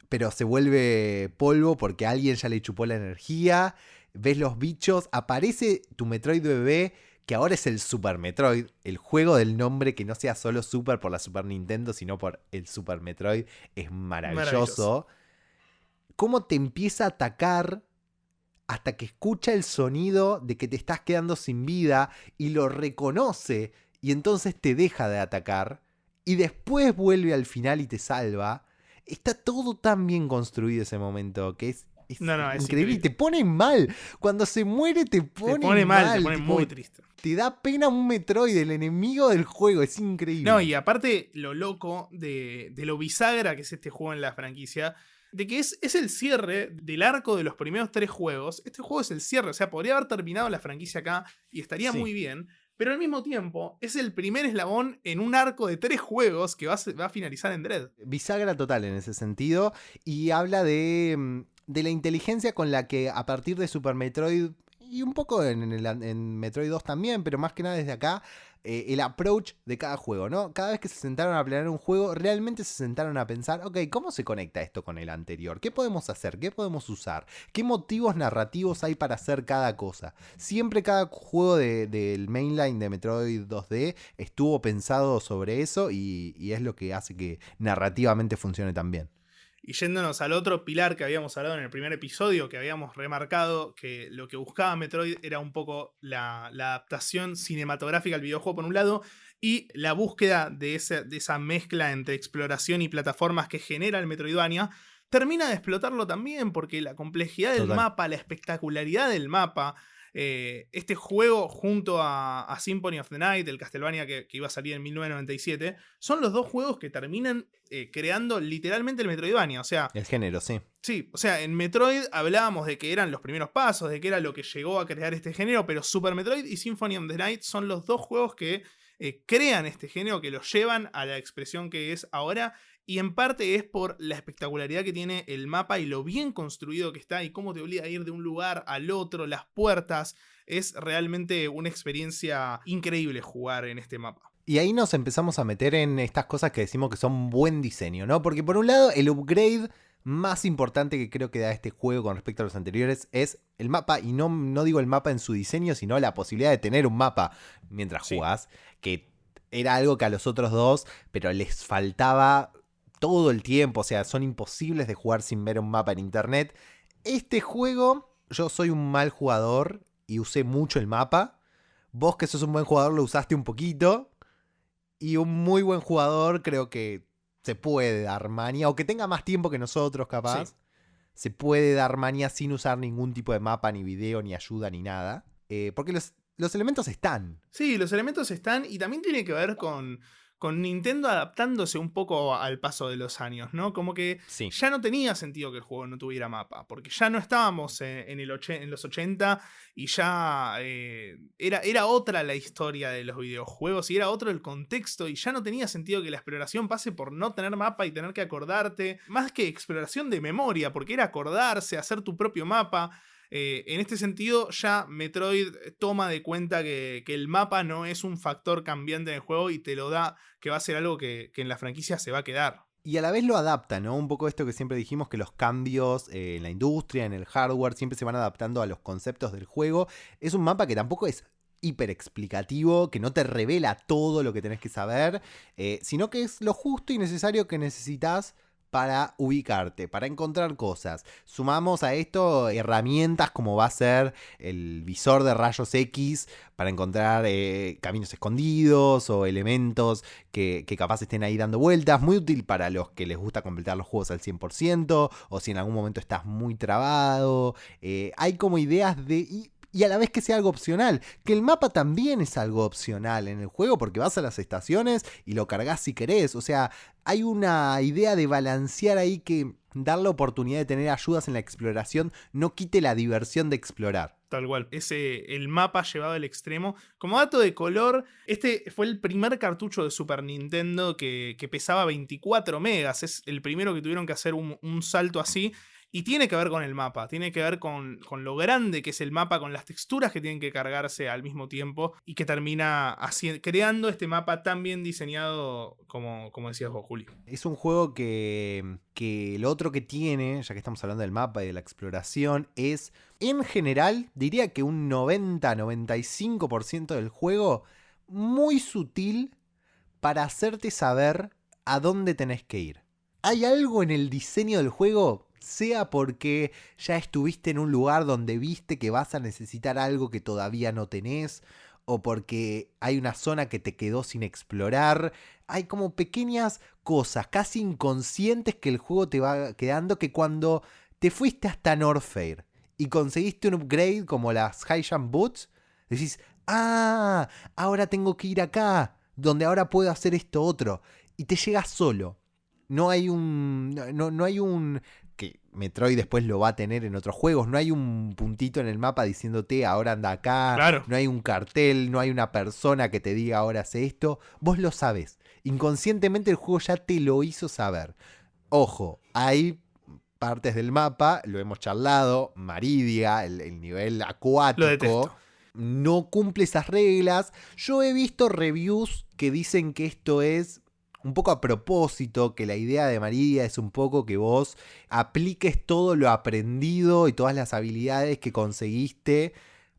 pero se vuelve polvo porque alguien ya le chupó la energía. Ves los bichos, aparece tu Metroid bebé, que ahora es el Super Metroid, el juego del nombre que no sea solo Super por la Super Nintendo, sino por el Super Metroid, es maravilloso. Cómo te empieza a atacar hasta que escucha el sonido de que te estás quedando sin vida y lo reconoce y entonces te deja de atacar y después vuelve al final y te salva. Está todo tan bien construido ese momento que es Es No, es increíble. Y increíble. te pone mal. Cuando se muere te pone, Te pone mal, te pone tipo, muy triste. te da pena un Metroid, el enemigo del juego. Es increíble. No, y aparte lo loco de lo bisagra que es este juego en la franquicia, de que es el cierre del arco de los primeros 3 juegos. Este juego es el cierre, o sea, podría haber terminado la franquicia acá y estaría Sí. muy bien, pero al mismo tiempo es el primer eslabón en un arco de 3 juegos que va a finalizar en Dread. Bisagra total en ese sentido. Y habla de la inteligencia con la que a partir de Super Metroid, y un poco en Metroid 2 también, pero más que nada desde acá, el approach de cada juego, ¿no? Cada vez que se sentaron a planear un juego, realmente se sentaron a pensar, ok, ¿cómo se conecta esto con el anterior? ¿Qué podemos hacer? ¿Qué podemos usar? ¿Qué motivos narrativos hay para hacer cada cosa? Siempre cada juego del mainline de Metroid 2D estuvo pensado sobre eso y es lo que hace que narrativamente funcione tan bien. Y yéndonos al otro pilar que habíamos hablado en el primer episodio, que habíamos remarcado que lo que buscaba Metroid era un poco la adaptación cinematográfica al videojuego por un lado, y la búsqueda de esa mezcla entre exploración y plataformas que genera el Metroidvania, termina de explotarlo también, porque la complejidad del Total. mapa, la espectacularidad del mapa, este juego junto a Symphony of the Night, el Castlevania que iba a salir en 1997, son los dos juegos que terminan creando literalmente el Metroidvania. O sea, El género, sí. sí, o sea, en Metroid hablábamos de que eran los primeros pasos, de que era lo que llegó a crear este género, pero Super Metroid y Symphony of the Night son los dos juegos que crean este género, que lo llevan a la expresión que es ahora. Y en parte es por la espectacularidad que tiene el mapa y lo bien construido que está y cómo te obliga a ir de un lugar al otro, las puertas. Es realmente una experiencia increíble jugar en este mapa. Y ahí nos empezamos a meter en estas cosas que decimos que son buen diseño, ¿no? Porque por un lado, el upgrade más importante que creo que da este juego con respecto a los anteriores es el mapa, y no digo el mapa en su diseño, sino la posibilidad de tener un mapa mientras jugás, que era algo que a los otros dos, pero les faltaba todo el tiempo, o sea, son imposibles de jugar sin ver un mapa en internet. Este juego, yo soy un mal jugador y usé mucho el mapa. Vos que sos un buen jugador lo usaste un poquito. Y un muy buen jugador creo que se puede dar manía, o que tenga más tiempo que nosotros capaz. Sí. Se puede dar manía sin usar ningún tipo de mapa, ni video, ni ayuda, ni nada. Porque los elementos están. Sí, los elementos están y también tiene que ver con Nintendo adaptándose un poco al paso de los años, ¿no? Como que Sí. ya no tenía sentido que el juego no tuviera mapa, porque ya no estábamos en los 80 y ya era otra la historia de los videojuegos y era otro el contexto y ya no tenía sentido que la exploración pase por no tener mapa y tener que acordarte, más que exploración de memoria, porque era acordarse, hacer tu propio mapa. En este sentido, ya Metroid toma de cuenta que el mapa no es un factor cambiante en el juego y te lo da, que va a ser algo que en la franquicia se va a quedar. Y a la vez lo adapta, ¿no? Un poco esto que siempre dijimos, que los cambios en la industria, en el hardware, siempre se van adaptando a los conceptos del juego. Es un mapa que tampoco es hiper explicativo, que no te revela todo lo que tenés que saber, sino que es lo justo y necesario que necesitas para ubicarte, para encontrar cosas. Sumamos a esto herramientas como va a ser el visor de rayos X para encontrar caminos escondidos o elementos que capaz estén ahí dando vueltas. Muy útil para los que les gusta completar los juegos al 100% o si en algún momento estás muy trabado. Hay como ideas de... Y a la vez que sea algo opcional, que el mapa también es algo opcional en el juego porque vas a las estaciones y lo cargas si querés. O sea, hay una idea de balancear ahí que dar la oportunidad de tener ayudas en la exploración no quite la diversión de explorar. Tal cual. El mapa llevado al extremo. Como dato de color, este fue el primer cartucho de Super Nintendo que pesaba 24 megas. Es el primero que tuvieron que hacer un salto así. Y tiene que ver con el mapa, tiene que ver con lo grande que es el mapa, con las texturas que tienen que cargarse al mismo tiempo y que termina creando este mapa tan bien diseñado como decías vos, Juli. Es un juego que lo otro que tiene, ya que estamos hablando del mapa y de la exploración, es en general, diría que un 90-95% del juego muy sutil para hacerte saber a dónde tenés que ir. Hay algo en el diseño del juego, sea porque ya estuviste en un lugar donde viste que vas a necesitar algo que todavía no tenés, o porque hay una zona que te quedó sin explorar. Hay como pequeñas cosas casi inconscientes que el juego te va quedando, que cuando te fuiste hasta Norfair y conseguiste un upgrade como las High Jump Boots, decís, ahora tengo que ir acá, donde ahora puedo hacer esto otro. Y te llegas solo. No hay un que Metroid después lo va a tener en otros juegos. No hay un puntito en el mapa diciéndote ahora anda acá. Claro. No hay un cartel, no hay una persona que te diga ahora hace esto. Vos lo sabés. Inconscientemente el juego ya te lo hizo saber. Ojo, hay partes del mapa, lo hemos charlado, Maridia, el nivel acuático. Lo detesto. No cumple esas reglas. Yo he visto reviews que dicen que esto es un poco a propósito, que la idea de Maridia es un poco que vos apliques todo lo aprendido y todas las habilidades que conseguiste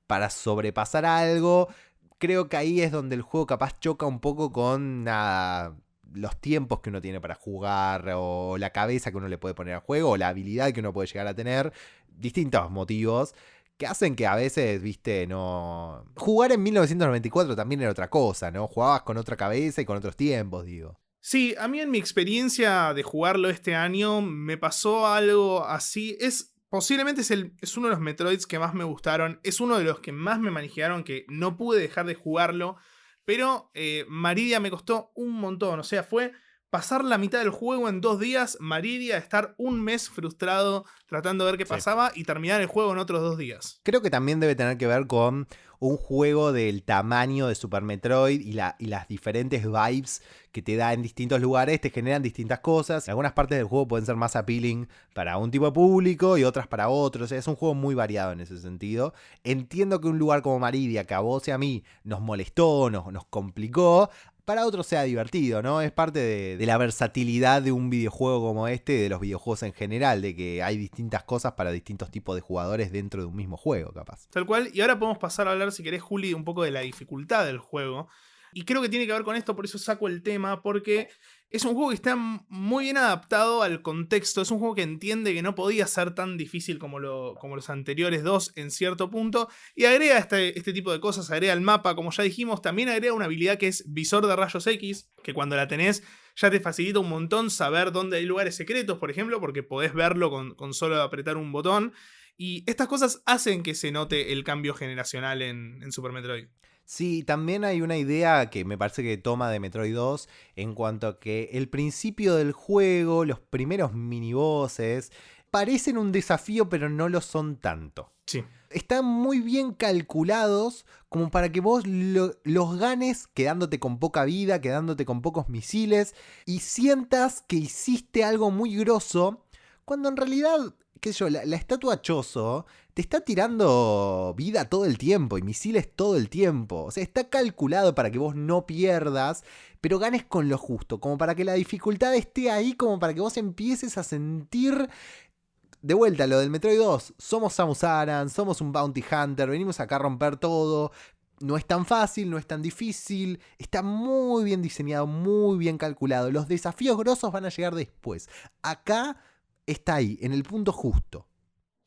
para sobrepasar algo. Creo que ahí es donde el juego capaz choca un poco con los tiempos que uno tiene para jugar, o la cabeza que uno le puede poner al juego, o la habilidad que uno puede llegar a tener. Distintos motivos que hacen que a veces, viste, no... Jugar en 1994 también era otra cosa, ¿no? Jugabas con otra cabeza y con otros tiempos, digo. Sí, a mí en mi experiencia de jugarlo este año me pasó algo así. Posiblemente es uno de los Metroids que más me gustaron. Es uno de los que más me manejaron, que no pude dejar de jugarlo. Pero Maridia me costó un montón. O sea, fue pasar la mitad del juego en 2 días, Maridia, estar un mes frustrado tratando de ver qué pasaba y terminar el juego en otros 2 días. Creo que también debe tener que ver con un juego del tamaño de Super Metroid y las diferentes vibes que te da en distintos lugares, te generan distintas cosas. Algunas partes del juego pueden ser más appealing para un tipo de público y otras para otros. O sea, es un juego muy variado en ese sentido. Entiendo que un lugar como Maridia, que a vos y a mí nos molestó, nos complicó, para otros sea divertido, ¿no? Es parte de la versatilidad de un videojuego como este, de los videojuegos en general, de que hay distintas cosas para distintos tipos de jugadores dentro de un mismo juego, capaz. Tal cual, y ahora podemos pasar a hablar, si querés, Juli, un poco de la dificultad del juego. Y creo que tiene que ver con esto, por eso saco el tema, porque es un juego que está muy bien adaptado al contexto. Es un juego que entiende que no podía ser tan difícil como los anteriores dos en cierto punto. Y agrega este tipo de cosas, agrega el mapa, como ya dijimos. También agrega una habilidad que es visor de rayos X, que cuando la tenés ya te facilita un montón saber dónde hay lugares secretos, por ejemplo, porque podés verlo con solo apretar un botón. Y estas cosas hacen que se note el cambio generacional en Super Metroid. Sí, también hay una idea que me parece que toma de Metroid 2 en cuanto a que el principio del juego, los primeros minibosses, parecen un desafío pero no lo son tanto. Sí. Están muy bien calculados como para que vos los ganes quedándote con poca vida, quedándote con pocos misiles y sientas que hiciste algo muy grosso cuando en realidad, qué sé yo, la estatua Chozo te está tirando vida todo el tiempo y misiles todo el tiempo. O sea, está calculado para que vos no pierdas, pero ganes con lo justo, como para que la dificultad esté ahí, como para que vos empieces a sentir... De vuelta, lo del Metroid 2, somos Samus Aran, somos un Bounty Hunter, venimos acá a romper todo, no es tan fácil, no es tan difícil, está muy bien diseñado, muy bien calculado, los desafíos grosos van a llegar después, acá está ahí, en el punto justo.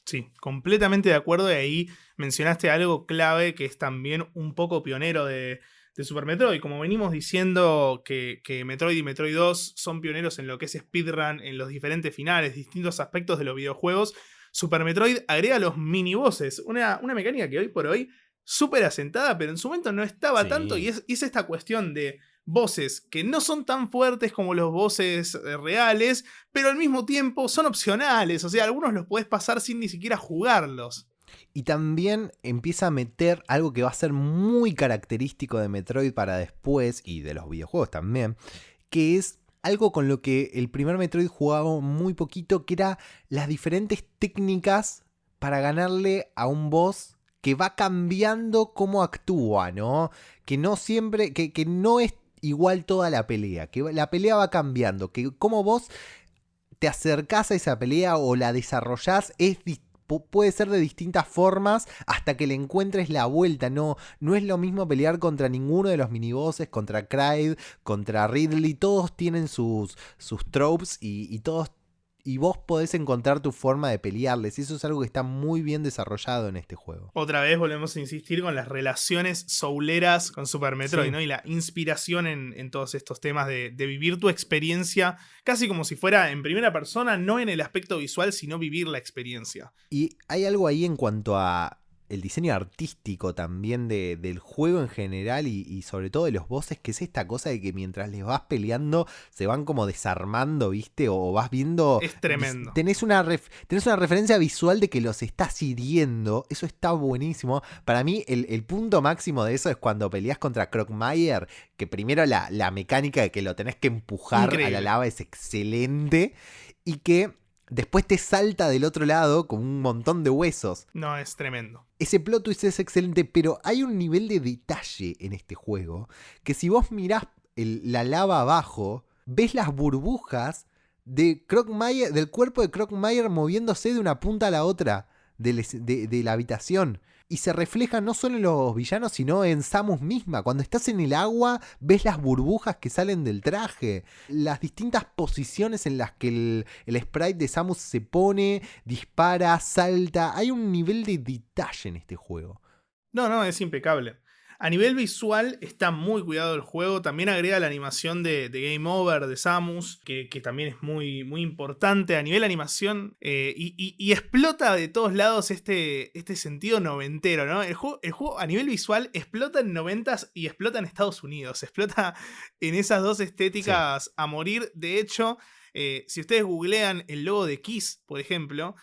Sí, completamente de acuerdo, y ahí mencionaste algo clave que es también un poco pionero de Super Metroid. Como venimos diciendo que Metroid y Metroid 2 son pioneros en lo que es speedrun, en los diferentes finales, distintos aspectos de los videojuegos, Super Metroid agrega los minibosses, una mecánica que hoy por hoy súper asentada, pero en su momento no estaba tanto, y es esta cuestión de bosses que no son tan fuertes como los bosses reales, pero al mismo tiempo son opcionales, o sea, algunos los podés pasar sin ni siquiera jugarlos. Y también empieza a meter algo que va a ser muy característico de Metroid para después, y de los videojuegos también, que es algo con lo que el primer Metroid jugaba muy poquito, que era las diferentes técnicas para ganarle a un boss que va cambiando cómo actúa, ¿no? Que no siempre, que no es igual toda la pelea, que la pelea va cambiando, que como vos te acercás a esa pelea o la desarrollás puede ser de distintas formas hasta que le encuentres la vuelta. No es lo mismo pelear contra ninguno de los minibosses, contra Kraid, contra Ridley, todos tienen sus tropes y todos y vos podés encontrar tu forma de pelearles. Y eso es algo que está muy bien desarrollado en este juego. Otra vez volvemos a insistir con las relaciones souleras con Super Metroid, Sí. ¿no? Y la inspiración en todos estos temas de vivir tu experiencia casi como si fuera en primera persona, no en el aspecto visual, sino vivir la experiencia. Y hay algo ahí en cuanto a el diseño artístico también del juego en general y sobre todo de los bosses, que es esta cosa de que mientras les vas peleando se van como desarmando, ¿viste? O vas viendo... Es tremendo. Tenés una referencia visual de que los estás hiriendo. Eso está buenísimo. Para mí el punto máximo de eso es cuando peleas contra Crockmire, que primero la mecánica de que lo tenés que empujar Increíble. a la lava es excelente y que... después te salta del otro lado con un montón de huesos. No, es tremendo. Ese plot twist es excelente, pero hay un nivel de detalle en este juego que si vos mirás la lava abajo, ves las burbujas de Crockmire, del cuerpo de Crockmire moviéndose de una punta a la otra de la habitación. Y se refleja no solo en los villanos, sino en Samus misma. Cuando estás en el agua, ves las burbujas que salen del traje. Las distintas posiciones en las que el sprite de Samus se pone, dispara, salta. Hay un nivel de detalle en este juego. No, es impecable. A nivel visual está muy cuidado el juego. También agrega la animación de Game Over de Samus, que también es muy, muy importante. A nivel animación, y explota de todos lados este sentido noventero, ¿no? El juego a nivel visual explota en 90s y explota en Estados Unidos. Explota en esas dos estéticas a morir. De hecho, si ustedes googlean el logo de Kiss, por ejemplo...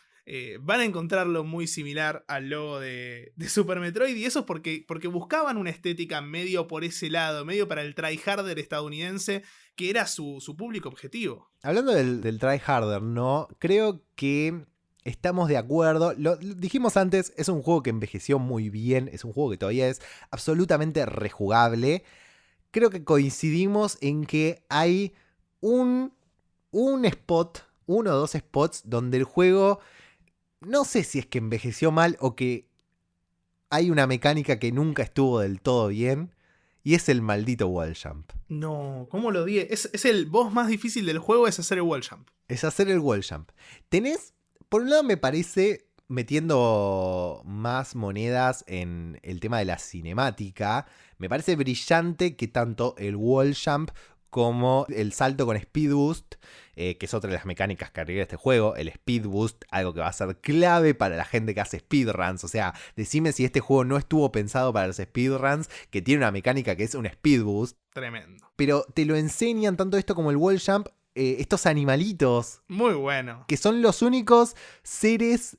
van a encontrarlo muy similar al logo de Super Metroid, y eso es porque buscaban una estética medio por ese lado, medio para el tryharder estadounidense, que era su público objetivo. Hablando del tryharder, ¿no? Creo que estamos de acuerdo. Lo dijimos antes, es un juego que envejeció muy bien, es un juego que todavía es absolutamente rejugable. Creo que coincidimos en que hay un spot, uno o dos spots donde el juego... no sé si es que envejeció mal o que hay una mecánica que nunca estuvo del todo bien. Y es el maldito wall jump. No, ¿cómo lo di? Es el boss más difícil del juego, es hacer el wall jump. Es hacer el wall jump. Tenés, por un lado me parece, metiendo más monedas en el tema de la cinemática, me parece brillante que tanto el wall jump como el salto con speed boost, que es otra de las mecánicas que agrega este juego, el speed boost, algo que va a ser clave para la gente que hace speedruns. O sea, decime si este juego no estuvo pensado para los speedruns, que tiene una mecánica que es un speed boost. Tremendo. Pero te lo enseñan tanto esto como el wall jump, estos animalitos. Muy bueno. Que son los únicos seres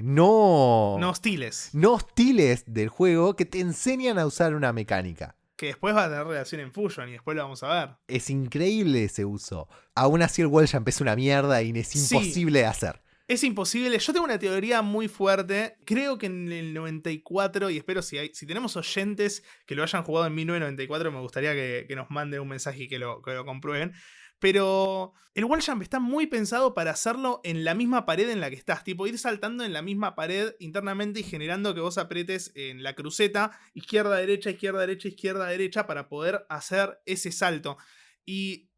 no hostiles del juego que te enseñan a usar una mecánica. Que después va a tener relación en Fusion y después lo vamos a ver. Es increíble ese uso. Aún así el wall jump es una mierda y es imposible de hacer. Es imposible. Yo tengo una teoría muy fuerte. Creo que en el 94, y espero si tenemos oyentes que lo hayan jugado en 1994, me gustaría que nos manden un mensaje y que lo comprueben. Pero el wall jump está muy pensado para hacerlo en la misma pared en la que estás. Tipo, ir saltando en la misma pared internamente y generando que vos apretes en la cruceta izquierda, derecha, izquierda, derecha, izquierda, derecha para poder hacer ese salto. Y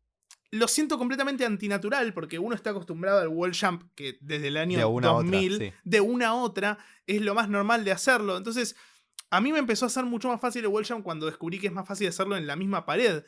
lo siento completamente antinatural porque uno está acostumbrado al wall jump que desde el año 2000, otra, sí. de una a otra, es lo más normal de hacerlo. Entonces, a mí me empezó a hacer mucho más fácil el wall jump cuando descubrí que es más fácil hacerlo en la misma pared.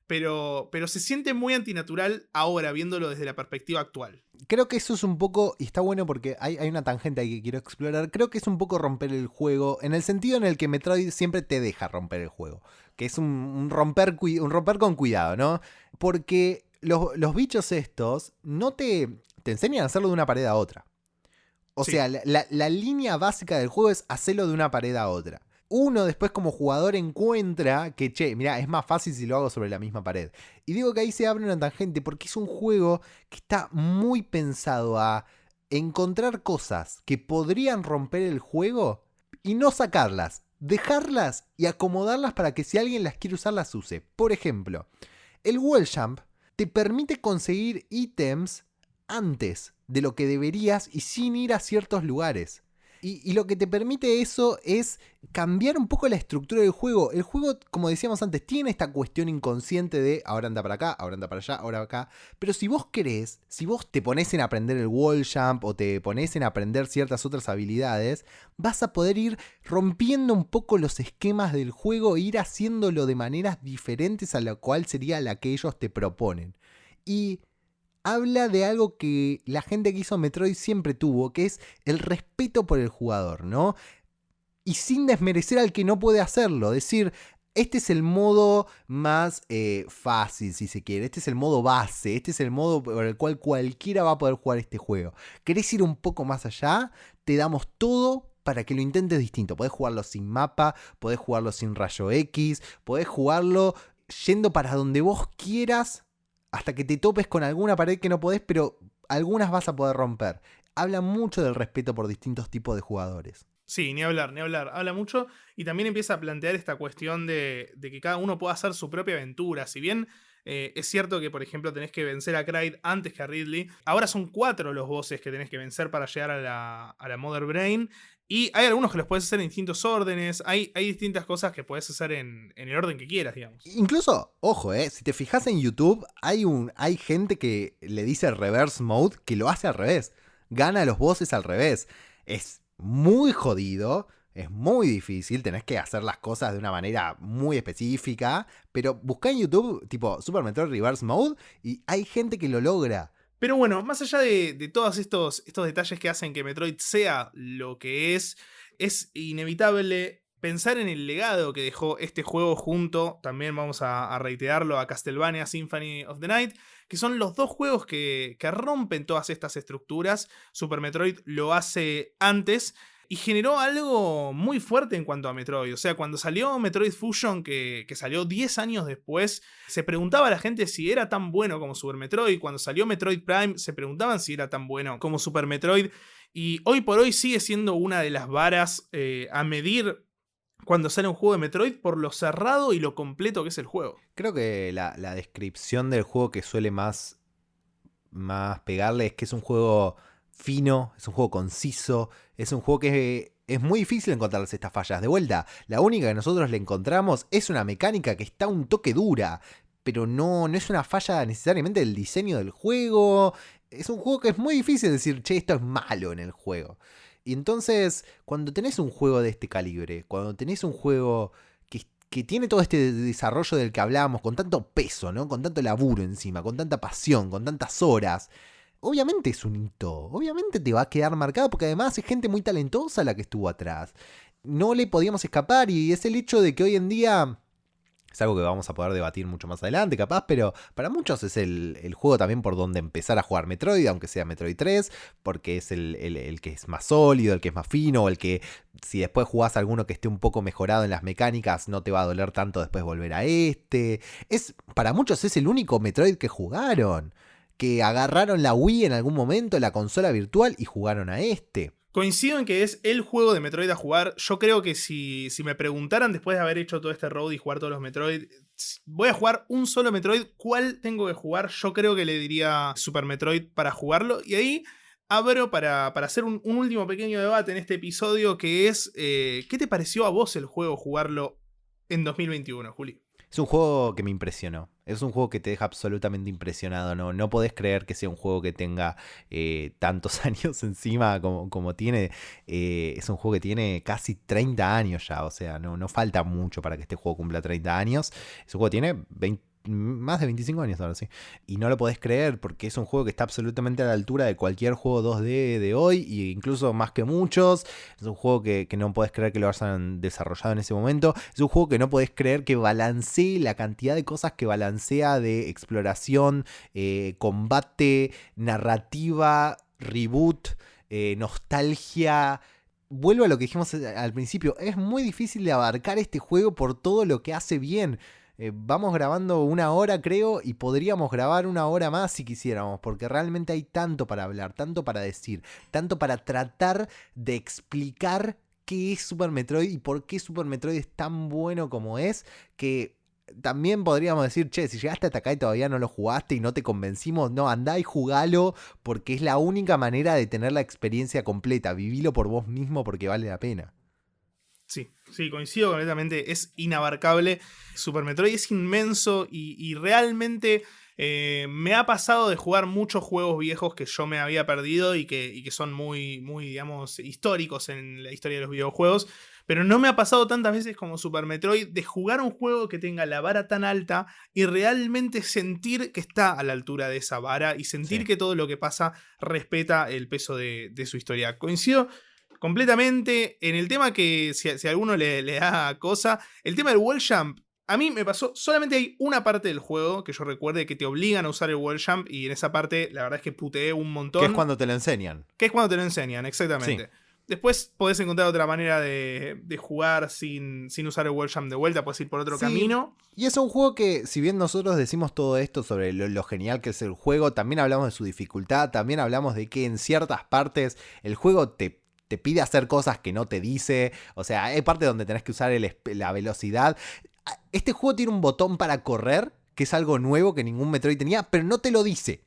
Pero se siente muy antinatural ahora, viéndolo desde la perspectiva actual. Creo que eso es un poco, y está bueno porque hay una tangente ahí que quiero explorar, creo que es un poco romper el juego, en el sentido en el que Metroid siempre te deja romper el juego, que es un romper con cuidado, ¿no? Porque los bichos estos no te enseñan a hacerlo de una pared a otra. O sea, la línea básica del juego es hacerlo de una pared a otra. Uno después como jugador encuentra que, mirá, es más fácil si lo hago sobre la misma pared. Y digo que ahí se abre una tangente porque es un juego que está muy pensado a encontrar cosas que podrían romper el juego y no sacarlas, dejarlas y acomodarlas para que si alguien las quiere usar las use. Por ejemplo, el wall jump te permite conseguir ítems antes de lo que deberías y sin ir a ciertos lugares. Y lo que te permite eso es cambiar un poco la estructura del juego. El juego, como decíamos antes, tiene esta cuestión inconsciente de ahora anda para acá, ahora anda para allá, ahora acá. Pero si vos querés, si vos te pones en aprender el wall jump o te pones en aprender ciertas otras habilidades, vas a poder ir rompiendo un poco los esquemas del juego e ir haciéndolo de maneras diferentes a la cual sería la que ellos te proponen. Y habla de algo que la gente que hizo Metroid siempre tuvo, que es el respeto por el jugador, ¿no? Y sin desmerecer al que no puede hacerlo. Decir, este es el modo más fácil, si se quiere. Este es el modo base. Este es el modo por el cual cualquiera va a poder jugar este juego. ¿Querés ir un poco más allá? Te damos todo para que lo intentes distinto. Podés jugarlo sin mapa, podés jugarlo sin rayo X, podés jugarlo yendo para donde vos quieras, hasta que te topes con alguna pared que no podés, pero algunas vas a poder romper. Habla mucho del respeto por distintos tipos de jugadores. Sí, ni hablar, ni hablar. Habla mucho y también empieza a plantear esta cuestión de que cada uno pueda hacer su propia aventura. Si bien es cierto que, por ejemplo, tenés que vencer a Kraid antes que a Ridley, ahora son 4 los bosses que tenés que vencer para llegar a la Mother Brain. Y hay algunos que los puedes hacer en distintos órdenes. Hay distintas cosas que puedes hacer en el orden que quieras, digamos. Incluso, ojo, si te fijas en YouTube, hay gente que le dice reverse mode que lo hace al revés. Gana los bosses al revés. Es muy jodido, es muy difícil, tenés que hacer las cosas de una manera muy específica, pero buscá en YouTube tipo Super Metroid Reverse Mode y hay gente que lo logra. Pero bueno, más allá de todos estos detalles que hacen que Metroid sea lo que es inevitable pensar en el legado que dejó este juego junto, también vamos a reiterarlo, a Castlevania Symphony of the Night, que son los dos juegos que rompen todas estas estructuras. Super Metroid lo hace antes y generó algo muy fuerte en cuanto a Metroid. O sea, cuando salió Metroid Fusion, que salió 10 años después, se preguntaba a la gente si era tan bueno como Super Metroid. Cuando salió Metroid Prime, se preguntaban si era tan bueno como Super Metroid. Y hoy por hoy sigue siendo una de las varas a medir cuando sale un juego de Metroid por lo cerrado y lo completo que es el juego. Creo que la descripción del juego que suele más pegarle es que es un juego fino, es un juego conciso, es un juego que es muy difícil encontrarles estas fallas. De vuelta, la única que nosotros le encontramos es una mecánica que está un toque dura, pero no es una falla necesariamente del diseño del juego. Es un juego que es muy difícil decir, che, esto es malo en el juego. Y entonces, cuando tenés un juego de este calibre, cuando tenés un juego que tiene todo este desarrollo del que hablábamos, con tanto peso, ¿no? Con tanto laburo encima, con tanta pasión, con tantas horas, obviamente es un hito, obviamente te va a quedar marcado, porque además es gente muy talentosa la que estuvo atrás. No le podíamos escapar, y es el hecho de que hoy en día es algo que vamos a poder debatir mucho más adelante, capaz, pero para muchos es el juego también por donde empezar a jugar Metroid, aunque sea Metroid 3, porque es el que es más sólido, el que es más fino, o el que si después jugás alguno que esté un poco mejorado en las mecánicas, no te va a doler tanto después volver a este. Para muchos es el único Metroid que jugaron, que agarraron la Wii en algún momento, la consola virtual, y jugaron a este. Coincido en que es el juego de Metroid a jugar. Yo creo que si me preguntaran después de haber hecho todo este road y jugar todos los Metroid, voy a jugar un solo Metroid, ¿cuál tengo que jugar? Yo creo que le diría Super Metroid para jugarlo. Y ahí abro para hacer un último pequeño debate en este episodio, que es, ¿qué te pareció a vos el juego jugarlo en 2021, Juli? Es un juego que me impresionó. Es un juego que te deja absolutamente impresionado. No podés creer que sea un juego que tenga tantos años encima como tiene. Es un juego que tiene casi 30 años ya. O sea, no falta mucho para que este juego cumpla 30 años. Ese juego tiene más de 25 años ahora, sí. Y no lo podés creer porque es un juego que está absolutamente a la altura de cualquier juego 2D de hoy, e incluso más que muchos. Es un juego que no podés creer que lo hayan desarrollado en ese momento. Es un juego que no podés creer que balancee la cantidad de cosas que balancea de exploración, combate, narrativa, reboot, nostalgia. Vuelvo a lo que dijimos al principio, es muy difícil de abarcar este juego por todo lo que hace bien. Vamos grabando 1 hora, creo, y podríamos grabar 1 hora más si quisiéramos, porque realmente hay tanto para hablar, tanto para decir, tanto para tratar de explicar qué es Super Metroid y por qué Super Metroid es tan bueno como es, que también podríamos decir, che, si llegaste hasta acá y todavía no lo jugaste y no te convencimos, no, andá y jugalo porque es la única manera de tener la experiencia completa. Vivilo por vos mismo porque vale la pena. Sí, sí, coincido completamente. Es inabarcable. Super Metroid es inmenso y realmente me ha pasado de jugar muchos juegos viejos que yo me había perdido y que son muy, muy, digamos, históricos en la historia de los videojuegos. Pero no me ha pasado tantas veces como Super Metroid de jugar un juego que tenga la vara tan alta y realmente sentir que está a la altura de esa vara y sentir que todo lo que pasa respeta el peso de su historia. Coincido completamente en el tema que si a alguno le da cosa, el tema del wall jump. A mí me pasó, solamente hay una parte del juego que yo recuerde que te obligan a usar el wall jump y en esa parte la verdad es que puteé un montón. Que es cuando te lo enseñan. Que es cuando te lo enseñan, exactamente. Sí. Después podés encontrar otra manera de jugar sin usar el wall jump de vuelta, podés ir por otro camino. Y es un juego que, si bien nosotros decimos todo esto sobre lo genial que es el juego, también hablamos de su dificultad, también hablamos de que en ciertas partes el juego te pide hacer cosas que no te dice. O sea, hay partes donde tenés que usar la velocidad. Este juego tiene un botón para correr, que es algo nuevo que ningún Metroid tenía, pero no te lo dice.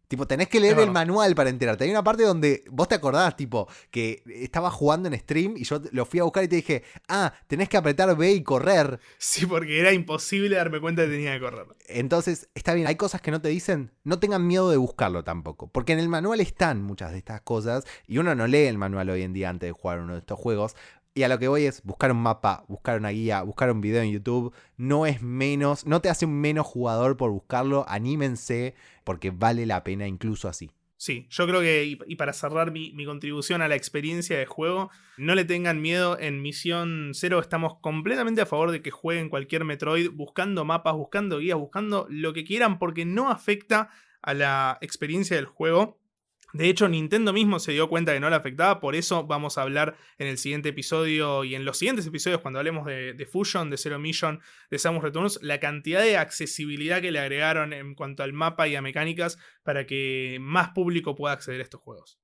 Tipo, tenés que leer el manual para enterarte. Hay una parte donde vos te acordás, tipo, que estaba jugando en stream y yo lo fui a buscar y te dije, tenés que apretar B y correr. Sí, porque era imposible darme cuenta de que tenía que correr. Entonces, está bien, hay cosas que no te dicen, no tengan miedo de buscarlo tampoco. Porque en el manual están muchas de estas cosas y uno no lee el manual hoy en día antes de jugar uno de estos juegos. Y a lo que voy es buscar un mapa, buscar una guía, buscar un video en YouTube. No es menos, no te hace un menos jugador por buscarlo. Anímense porque vale la pena incluso así. Sí, yo creo que, y para cerrar mi contribución a la experiencia de juego, no le tengan miedo. En Misión 0 estamos completamente a favor de que jueguen cualquier Metroid buscando mapas, buscando guías, buscando lo que quieran porque no afecta a la experiencia del juego. De hecho, Nintendo mismo se dio cuenta que no le afectaba, por eso vamos a hablar en el siguiente episodio y en los siguientes episodios cuando hablemos de Fusion, de Zero Mission, de Samus Returns, la cantidad de accesibilidad que le agregaron en cuanto al mapa y a mecánicas para que más público pueda acceder a estos juegos.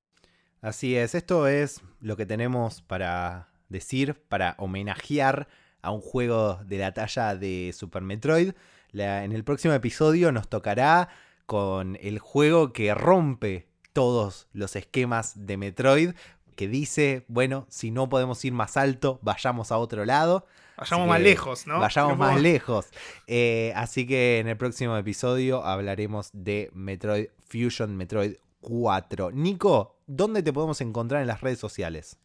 Así es, esto es lo que tenemos para decir, para homenajear a un juego de la talla de Super Metroid. En el próximo episodio nos tocará con el juego que rompe todos los esquemas de Metroid, que dice, bueno, si no podemos ir más alto, vayamos a otro lado. Vayamos más lejos, ¿no? Vayamos más lejos. Así que en el próximo episodio hablaremos de Metroid Fusion, Metroid 4. Nico, ¿dónde te podemos encontrar en las redes sociales?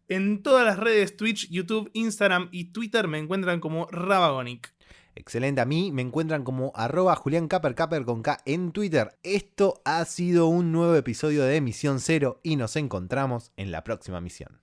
En todas las redes, Twitch, YouTube, Instagram y Twitter me encuentran como Rabagonic. Excelente, a mí me encuentran como @JulianCaper con K en Twitter. Esto ha sido un nuevo episodio de Misión 0 y nos encontramos en la próxima misión.